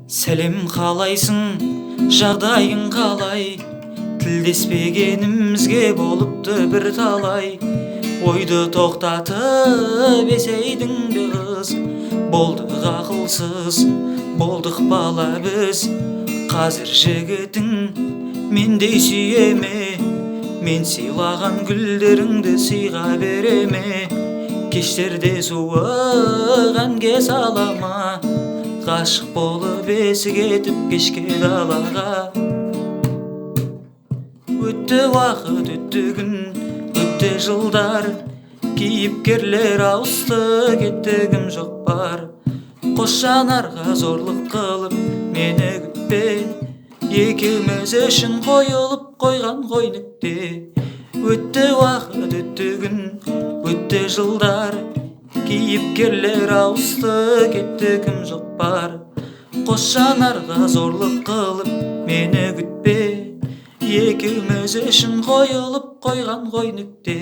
Сәлем қалайсың, жағдайың қалай? Тілдеспегенімізге болыпты бір талай. Ойды тоқтатып есейдің қыз, болдық ақылсыз, болдық бала біз. Қазір жігітің мендей сүйеме, мен сыйлаған гүлдеріңді сыйға береме. Кештерде суық әнге салама, ғашық болып есі кетіп кешке далаға. Өтті уақыт, өтті күн, өтті жылдар, кейіпкерлер ауысты, кетті кім жоқ бар. Қос жанарға зорлық қылып мені күтпе, екеуміз үшін қойылып қойған ғой нүкте. Өтті уақыт, өтті күн, өтті жылдар, кейіпкерлер ауысты, кетті кім жоқ бар. Қос жанарға зорлық қылып мені күтпе, екеуміз үшін қойылып қойған ғой нүкте.